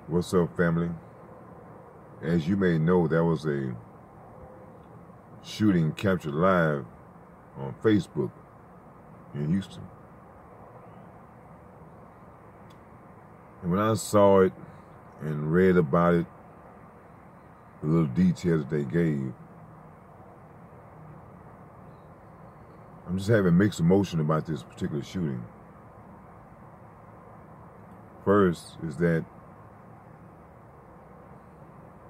What's up, family? As you may know, there was a shooting captured live on Facebook in Houston. And when I saw it and read about it, the little details that they gave, I'm just having mixed emotion about this particular shooting. First is that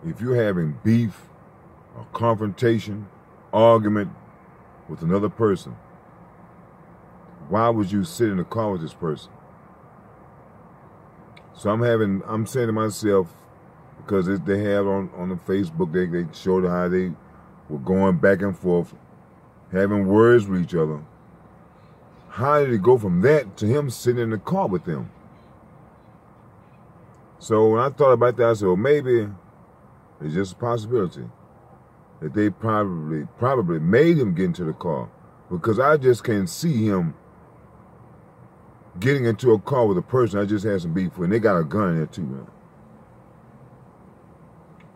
if you're having beef, a confrontation, argument with another person, why would you sit in the car with this person? So I'm saying to myself, because they have on the Facebook, they showed how they were going back and forth, having words with each other. How did it go from that to him sitting in the car with them? So when I thought about that, I said, well, maybe it's just a possibility that they probably made him get into the car, because I just can't see him getting into a car with a person I just had some beef with, and they got a gun in there too, man.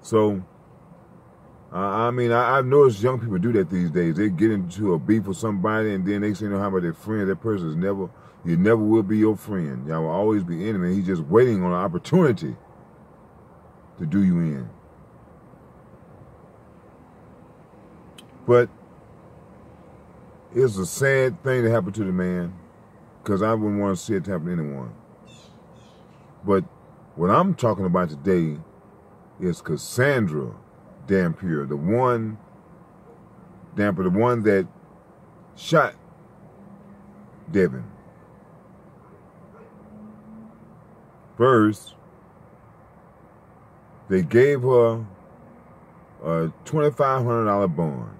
So, I've noticed young people do that these days. They get into a beef with somebody, and then they say, how about their friend? That person he never will be your friend. Y'all will always be enemy. He's just waiting on an opportunity to do you in. But it's a sad thing that happened to the man, because I wouldn't want to see it happen to anyone. But what I'm talking about today is Cassandra Damper, the one that shot Devin. First, they gave her a $2,500 bond.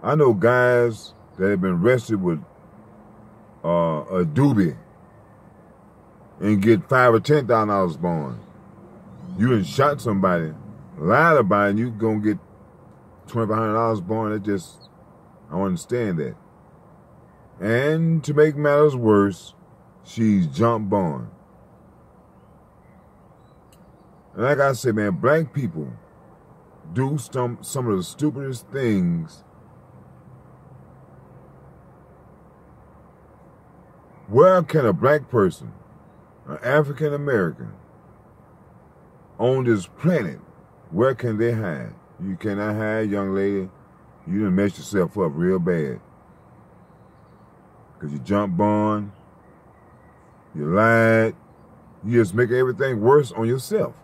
I know guys that have been arrested with a doobie and get $5,000 or $10,000 bond. You done shot somebody, lied about it, and you gonna get $2,500 bond. I don't understand that. And to make matters worse, she's jump bond. And like I said, man, black people do some of the stupidest things. Where can a black person, an African American, on this planet, where can they hide? You cannot hide, young lady. You done messed yourself up real bad. Because you jump bond, you lied, you just make everything worse on yourself.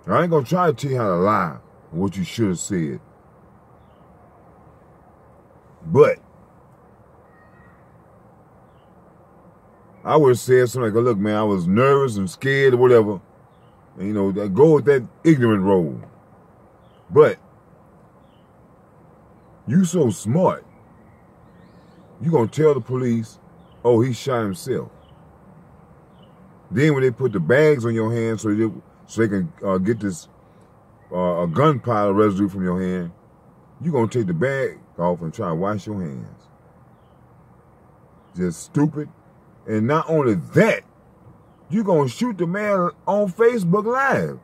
I ain't gonna try to tell you how to lie or what you should have said. But I would have said something like, look, man, I was nervous and scared or whatever. And, go with that ignorant role. But you so smart, you going to tell the police, oh, he shot himself. Then when they put the bags on your hand so they can get this a gunpowder residue from your hand, you're going to take the bag off and try to wash your hands. Just stupid. And not only that, you're going to shoot the man on Facebook Live.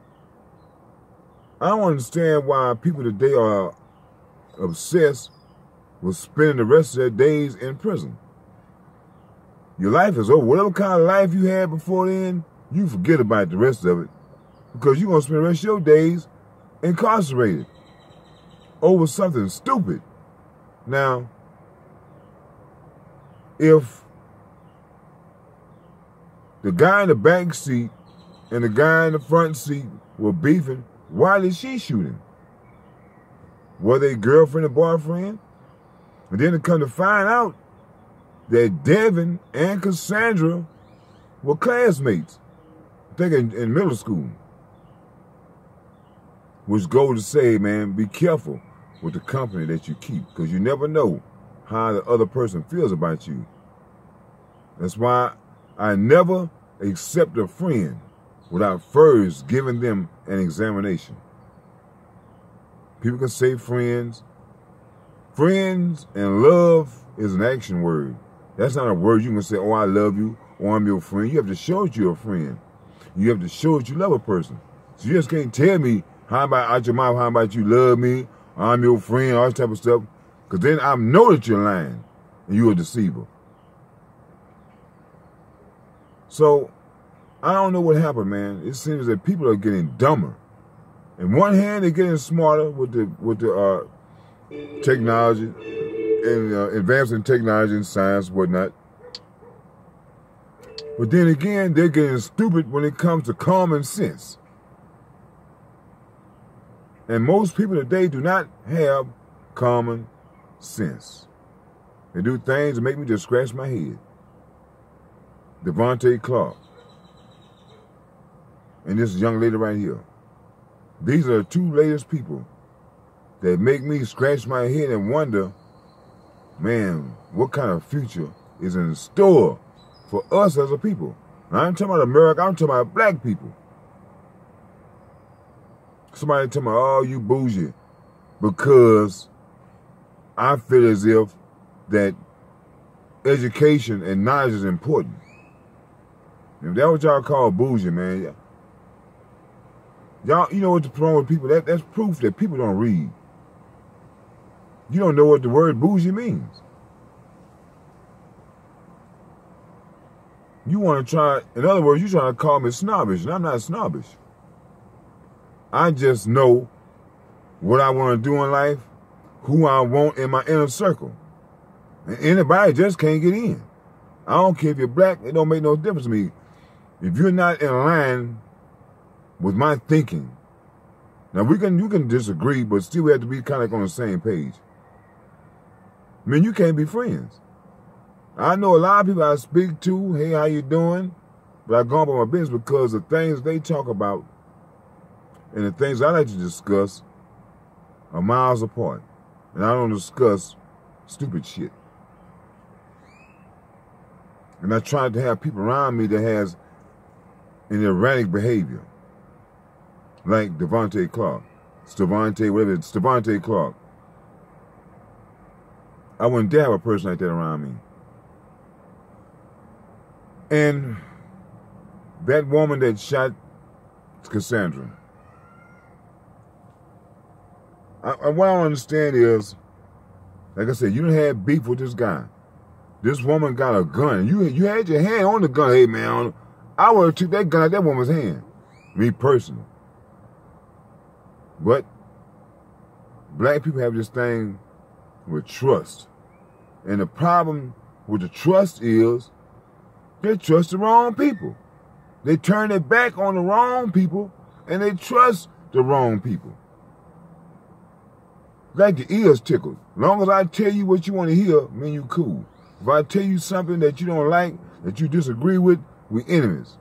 I don't understand why people today are obsessed with spending the rest of their days in prison. Your life is over. Whatever kind of life you had before then, you forget about the rest of it, because you're going to spend the rest of your days incarcerated over something stupid. Now, if the guy in the back seat and the guy in the front seat were beefing, why did she shoot him? Were they girlfriend and boyfriend? And then to come to find out that Devin and Cassandra were classmates, I think in middle school. Which goes to say, man, be careful with the company that you keep, because you never know how the other person feels about you. That's why I never accept a friend without first giving them an examination. People can say friends. Friends and love is an action word. That's not a word you can say, oh, I love you, or I'm your friend. You have to show that you're a friend. You have to show that you love a person. So you just can't tell me how about out your mouth, how about you love me, I'm your friend, all this type of stuff. Because then I know that you're lying and you're a deceiver. So I don't know what happened, man. It seems that people are getting dumber. In one hand, they're getting smarter with the technology and advancing technology and science and whatnot. But then again, they're getting stupid when it comes to common sense. And most people today do not have common sense. They do things that make me just scratch my head. Devontae Clark and this young lady right here. These are the two latest people that make me scratch my head and wonder, man, what kind of future is in store for us as a people? And I'm talking about America, I'm talking about black people. Somebody tell me, oh, you bougie, because I feel as if that education and knowledge is important. If that's what y'all call bougie, man, y'all, you know what's wrong with people? That's proof that people don't read. You don't know what the word bougie means. You want to try, in other words, you're trying to call me snobbish, and I'm not snobbish. I just know what I want to do in life, who I want in my inner circle. And anybody just can't get in. I don't care if you're black, it don't make no difference to me. If you're not in line with my thinking, now you can disagree, but still we have to be kind of on the same page. I mean, you can't be friends. I know a lot of people I speak to, hey, how you doing? But I go on about my business because the things they talk about and the things I like to discuss are miles apart. And I don't discuss stupid shit. And I try to have people around me that has an erratic behavior. Like Devontae Clark. Devontae Clark. I wouldn't dare have a person like that around me. And that woman that shot Cassandra. What I don't understand is, like I said, you done had beef with this guy. This woman got a gun. You had your hand on the gun. Hey, man, I would have took that gun out of that woman's hand. Me personally. But black people have this thing with trust. And the problem with the trust is they trust the wrong people. They turn their back on the wrong people and they trust the wrong people. Like your ears tickled. As long as I tell you what you want to hear, mean you cool. If I tell you something that you don't like, that you disagree with, we enemies.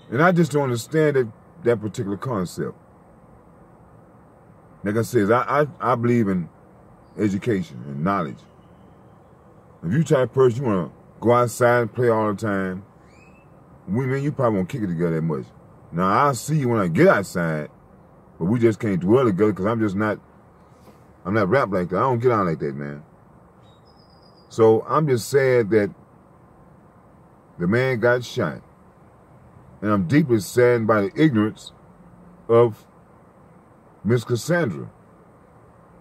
And I just don't understand that particular concept. Like I said, I believe in education and knowledge. If you type of person, you want to go outside and play all the time, you probably won't kick it together that much. Now, I'll see you when I get outside, but we just can't dwell together because I'm not rap like that. I don't get on like that, man. So I'm just sad that the man got shot. And I'm deeply saddened by the ignorance of Miss Cassandra.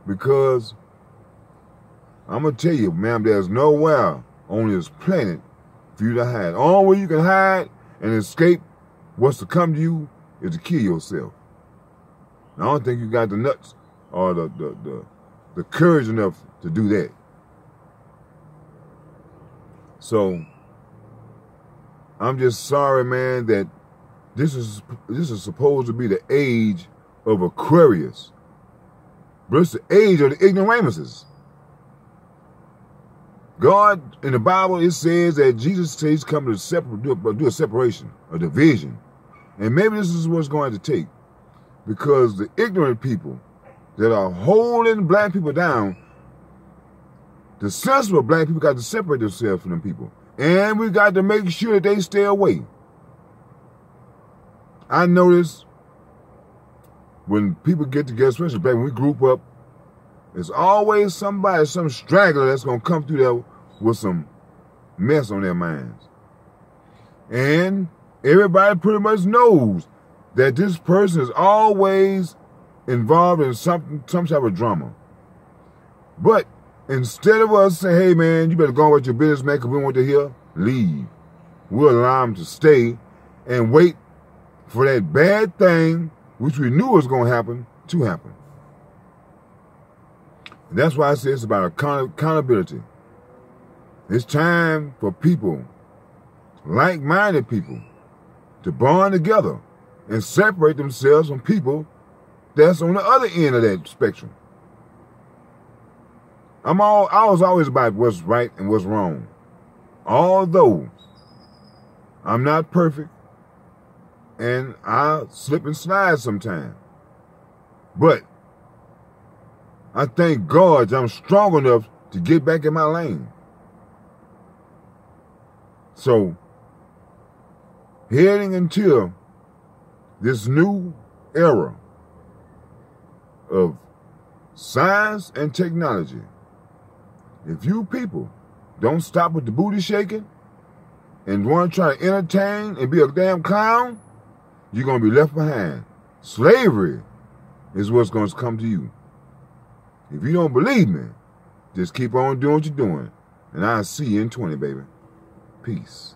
Because I'm going to tell you, ma'am, there's nowhere on this planet for you to hide. The only way you can hide and escape what's to come to you is to kill yourself. I don't think you got the nuts or the courage enough to do that. So I'm just sorry, man, that this is supposed to be the age of Aquarius. But it's the age of the ignoramuses. God, in the Bible, it says that Jesus says he's coming to do a separation, a division. And maybe this is what's going to take. Because the ignorant people that are holding black people down, the sensible black people got to separate themselves from them people. And we got to make sure that they stay away. I notice when people get together, especially back when we group up, there's always somebody, some straggler that's going to come through there with some mess on their minds. And everybody pretty much knows that this person is always involved in some type of drama. But instead of us saying, hey man, you better go on with your business, man, because we want to hear, leave. We'll allow them to stay and wait for that bad thing, which we knew was going to happen, to happen. And that's why I say it's about accountability. It's time for people, like-minded people, to bond together and separate themselves from people that's on the other end of that spectrum. I was always about what's right and what's wrong. Although I'm not perfect and I slip and slide sometimes. But I thank God I'm strong enough to get back in my lane. So, heading into this new era of science and technology, if you people don't stop with the booty shaking and want to try to entertain and be a damn clown, you're going to be left behind. Slavery is what's going to come to you. If you don't believe me, just keep on doing what you're doing. And I'll see you in 20, baby. Peace.